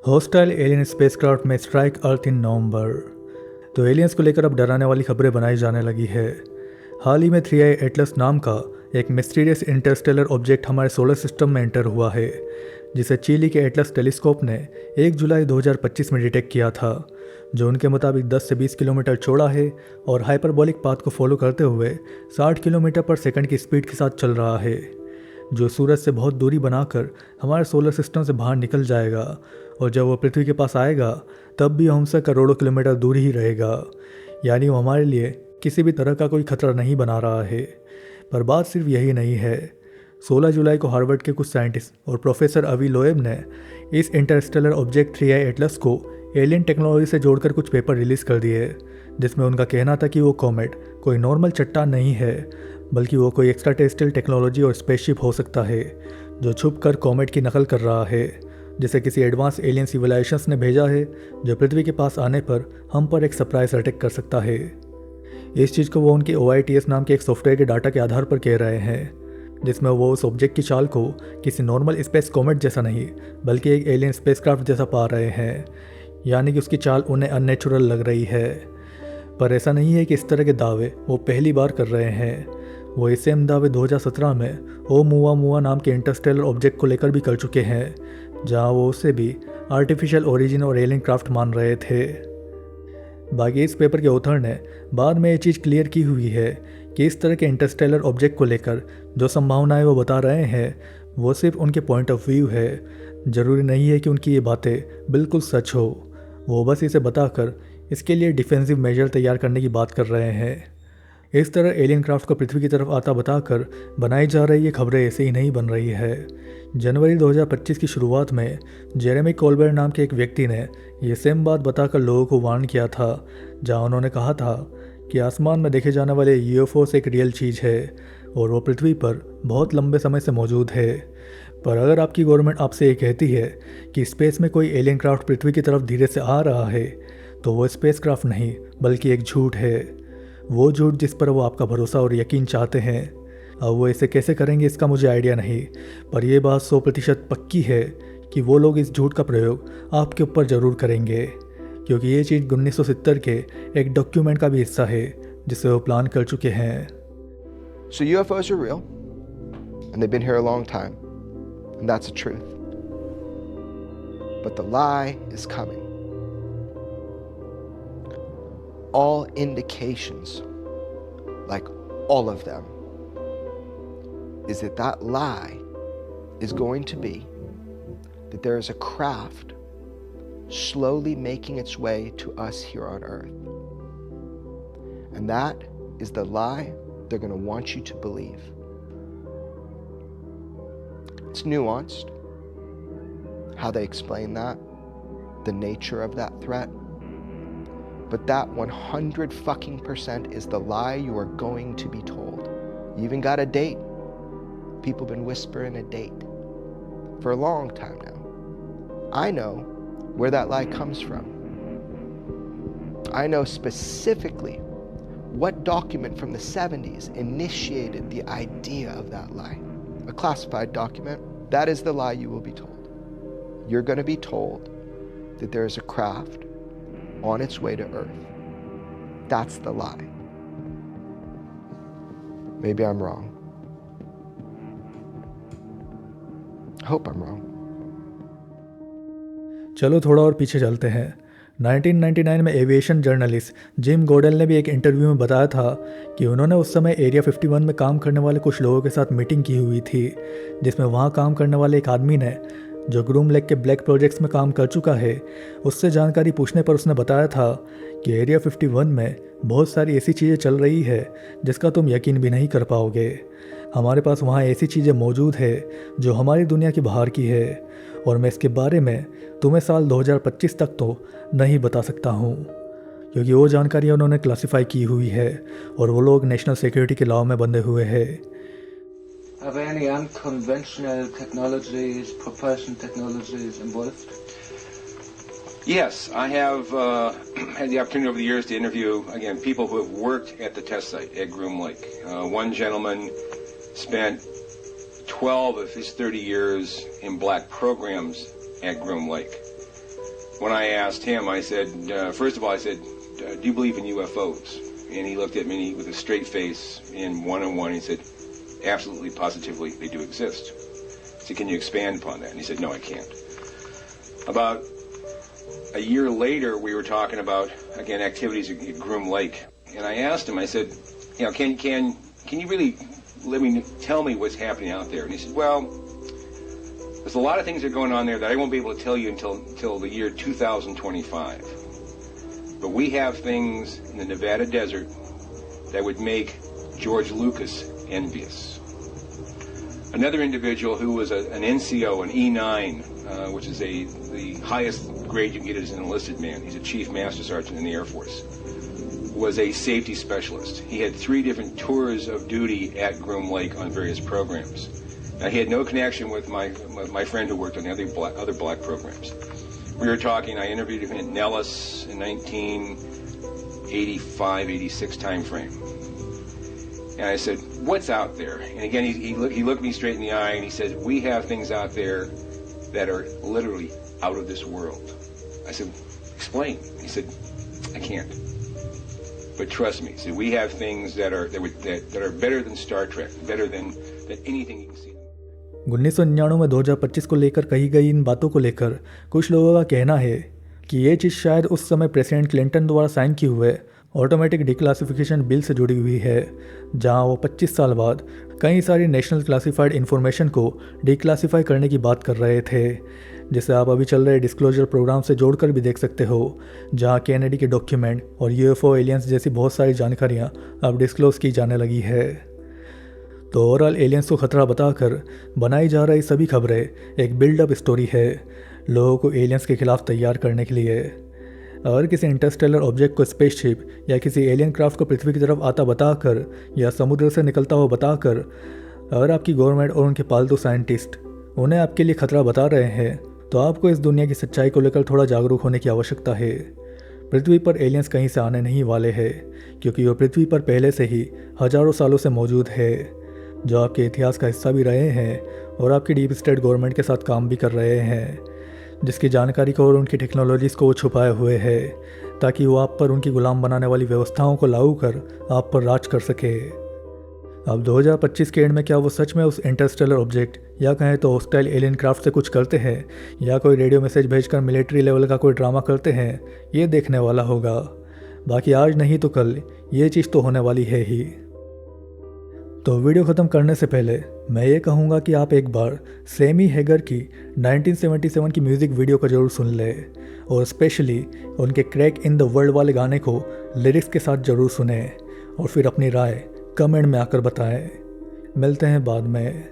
Hostile alien spacecraft में strike earth इन नवंबर। तो aliens को लेकर अब डराने वाली खबरें बनाई जाने लगी है। हाल ही में 3i एटलस नाम का एक मिस्टीरियस इंटरस्टेलर ऑब्जेक्ट हमारे सोलर सिस्टम में एंटर हुआ है, जिसे चिली के एटलस टेलीस्कोप ने 1 जुलाई 2025 में डिटेक्ट किया था, जो उनके मुताबिक 10 से 20 किलोमीटर चौड़ा है और हाइपरबोलिक पाथ को फॉलो करते हुए 60 किलोमीटर पर सेकंड की स्पीड के साथ चल रहा है, जो सूरज से बहुत दूरी बनाकर हमारे सोलर सिस्टम से बाहर निकल जाएगा और जब वो पृथ्वी के पास आएगा तब भी हमसे करोड़ों किलोमीटर दूर ही रहेगा। यानी वो हमारे लिए किसी भी तरह का कोई खतरा नहीं बना रहा है। पर बात सिर्फ यही नहीं है। 16 जुलाई को हार्वर्ड के कुछ साइंटिस्ट और प्रोफेसर अवी लोएब ने इस इंटरस्टेलर ऑब्जेक्ट 3i एटलस को एलियन टेक्नोलॉजी से जोड़कर कुछ पेपर रिलीज़ कर दिए, जिसमें उनका कहना था कि वो कॉमेट कोई नॉर्मल चट्टान नहीं है, बल्कि वो कोई एक्स्ट्रा टेरेस्ट्रियल टेक्नोलॉजी और स्पेसशिप हो सकता है जो छुप कर कॉमेट की नकल कर रहा है, जिसे किसी एडवांस एलियन सिविलाइजेशंस ने भेजा है, जो पृथ्वी के पास आने पर हम पर एक सरप्राइज अटैक कर सकता है। इस चीज़ को वो उनके OITS नाम के एक सॉफ्टवेयर के डाटा के आधार पर कह रहे हैं, जिसमें वो उस ऑब्जेक्ट की चाल को किसी नॉर्मल स्पेस कॉमेट जैसा नहीं बल्कि एक एलियन स्पेसक्राफ्ट जैसा पा रहे हैं। यानी कि उसकी चाल उन्हें अननेचुरल लग रही है। पर ऐसा नहीं है कि इस तरह के दावे वो पहली बार कर रहे हैं। वो इस सेम दावे 2017 में ओमुआमुआ नाम के इंटरस्टेलर ऑब्जेक्ट को लेकर भी कर चुके हैं, जहां वो उसे भी आर्टिफिशियल ओरिजिन और एलियन क्राफ्ट मान रहे थे। बाकी इस पेपर के ऑथर ने बाद में ये चीज़ क्लियर की हुई है कि इस तरह के इंटरस्टेलर ऑब्जेक्ट को लेकर जो संभावनाएं वो बता रहे हैं वो सिर्फ उनके पॉइंट ऑफ व्यू है। ज़रूरी नहीं है कि उनकी ये बातें बिल्कुल सच हो। वो बस इसे बताकर इसके लिए डिफेंसिव मेजर तैयार करने की बात कर रहे हैं। इस तरह एलियन क्राफ्ट को पृथ्वी की तरफ आता बताकर बनाई जा रही ये खबरें ऐसे ही नहीं बन रही है। जनवरी 2025 की शुरुआत में जेरेमी कोलबर्ट नाम के एक व्यक्ति ने ये सेम बात बताकर लोगों को वार्न किया था, जहां उन्होंने कहा था कि आसमान में देखे जाने वाले UFOs एक रियल चीज़ है और वो पृथ्वी पर बहुत लंबे समय से मौजूद है। पर अगर आपकी गवर्नमेंट आपसे ये कहती है कि स्पेस में कोई एलियन क्राफ्ट पृथ्वी की तरफ धीरे से आ रहा है, तो वो स्पेस क्राफ्ट नहीं बल्कि एक झूठ है। वो झूठ जिस पर वो आपका भरोसा और यकीन चाहते हैं। अब वो इसे कैसे करेंगे इसका मुझे आइडिया नहीं, पर यह बात 100% पक्की है कि वो लोग इस झूठ का प्रयोग आपके ऊपर ज़रूर करेंगे, क्योंकि ये चीज़ 1970 के एक डॉक्यूमेंट का भी हिस्सा है जिसे वो प्लान कर चुके हैं। So UFOs are real, and they've been here a long time, and that's the truth. But the lie is coming. All indications, like all of them, is that that lie is going to be that there is a craft slowly making its way to us here on Earth. And that is the lie they're going to want you to believe. It's nuanced, how they explain that, the nature of that threat. But that 100% is the lie you are going to be told. You even got a date. People have been whispering a date for a long time now. I know where that lie comes from. I know specifically what document from the 70s initiated the idea of that lie. A classified document. That is the lie you will be told. You're going to be told that there is a craft on its way to Earth. That's the lie. Maybe I'm wrong. I hope I'm wrong. चलो थोड़ा और पीछे चलते हैं। 1999 में aviation journalist gym गोडेल ने भी एक इंटरव्यू में बताया था कि उन्होंने उस समय एरिया 51 में काम करने वाले कुछ लोगों के साथ मीटिंग की हुई थी, जिसमें वहाँ काम करने वाले एक आदमी ने, जो ग्रूम लेक के ब्लैक प्रोजेक्ट्स में काम कर चुका है, उससे जानकारी पूछने पर उसने बताया था कि एरिया 51 में बहुत सारी ऐसी चीज़ें चल रही है जिसका तुम यकीन भी नहीं कर पाओगे। हमारे पास वहाँ ऐसी चीज़ें मौजूद है जो हमारी दुनिया के बाहर की है, और मैं इसके बारे में तुम्हें साल 2025 तक तो नहीं बता सकता हूँ, क्योंकि वो जानकारी उन्होंने क्लासिफाई की हुई है और वो लोग नेशनल सिक्योरिटी के लॉ में बंधे हुए हैं। Are there any unconventional technologies, propulsion technologies involved? Yes, I have had the opportunity over the years to interview, again, people who have worked at the test site at Groom Lake. One gentleman spent 12 of his 30 years in black programs at Groom Lake. when I asked him, I said, first of all, I said, do you believe in UFOs? And he looked at me with a straight face in one-on-one. He said, absolutely, positively, they do exist. I said, can you expand upon that? And he said, no, I can't. About a year later, we were talking about, again, activities at Groom Lake. And I asked him, I said, you know, can you really tell me what's happening out there? And he said, well, there's a lot of things that are going on there that I won't be able to tell you until the year 2025. But we have things in the Nevada desert that would make George Lucas envious. Another individual who was an NCO, an E9, which is the highest grade you can get as an enlisted man. He's a chief master sergeant in the Air Force. Was a safety specialist. He had 3 different tours of duty at Groom Lake on various programs. Now, he had no connection with my friend who worked on the other black programs. We were talking, I interviewed him at Nellis in 1985, 86 time frame. And I said, what's out there? And again, he looked me straight in the eye and he said, we have things out there that are literally out of this world. I said, explain. He said, I can't. But trust me, see, we have things that are better than Star Trek, better than anything you can see. 1999 में 2025 को लेकर कही गई इन बातों को लेकर कुछ लोगों का कहना है कि ये चीज़ शायद उस समय प्रेसिडेंट क्लिंटन द्वारा साइन किए हुए ऑटोमेटिक डिक्लासिफिकेशन बिल से जुड़ी हुई है, जहां वो 25 साल बाद कई सारी नेशनल क्लासिफाइड इन्फॉर्मेशन को डिक्लासीफाई करने की बात कर रहे थे, जिसे आप अभी चल रहे डिस्क्लोजर प्रोग्राम से जोड़कर भी देख सकते हो, जहां कैनेडी के डॉक्यूमेंट और यूएफओ एलियंस जैसी बहुत सारी जानकारियां अब डिस्क्लोज की जाने लगी है। तो ओवरऑल एलियंस को खतरा बताकर बनाई जा रही सभी खबरें एक बिल्डअप स्टोरी है लोगों को एलियंस के खिलाफ तैयार करने के लिए। अगर किसी इंटरस्टेलर ऑब्जेक्ट को स्पेसशिप या किसी एलियन क्राफ्ट को पृथ्वी की तरफ आता बताकर या समुद्र से निकलता हुआ बताकर अगर आपकी गवर्नमेंट और उनके पालतू साइंटिस्ट उन्हें आपके लिए खतरा बता रहे हैं, तो आपको इस दुनिया की सच्चाई को लेकर थोड़ा जागरूक होने की आवश्यकता है। पृथ्वी पर एलियंस कहीं से आने नहीं वाले हैं, क्योंकि वो पृथ्वी पर पहले से ही हज़ारों सालों से मौजूद है, जो आपके इतिहास का हिस्सा भी रहे हैं और आपकी डीप स्टेट गवर्नमेंट के साथ काम भी कर रहे हैं, जिसकी जानकारी को और उनकी टेक्नोलॉजीज़ को वो छुपाए हुए है, ताकि वो आप पर उनकी गुलाम बनाने वाली व्यवस्थाओं को लागू कर आप पर राज कर सके। अब 2025 के एंड में क्या वो सच में उस इंटरस्टेलर ऑब्जेक्ट या कहें तो हॉस्टाइल एलियन क्राफ्ट से कुछ करते हैं, या कोई रेडियो मैसेज भेजकर मिलिट्री लेवल का कोई ड्रामा करते हैं, ये देखने वाला होगा। बाकी आज नहीं तो कल ये चीज़ तो होने वाली है ही। तो वीडियो ख़त्म करने से पहले मैं ये कहूँगा कि आप एक बार सैमी हैगर की 1977 की म्यूज़िक वीडियो को ज़रूर सुन लें, और स्पेशली उनके क्रैक इन द वर्ल्ड वाले गाने को लिरिक्स के साथ ज़रूर सुनें, और फिर अपनी राय कमेंट में आकर बताएं। मिलते हैं बाद में।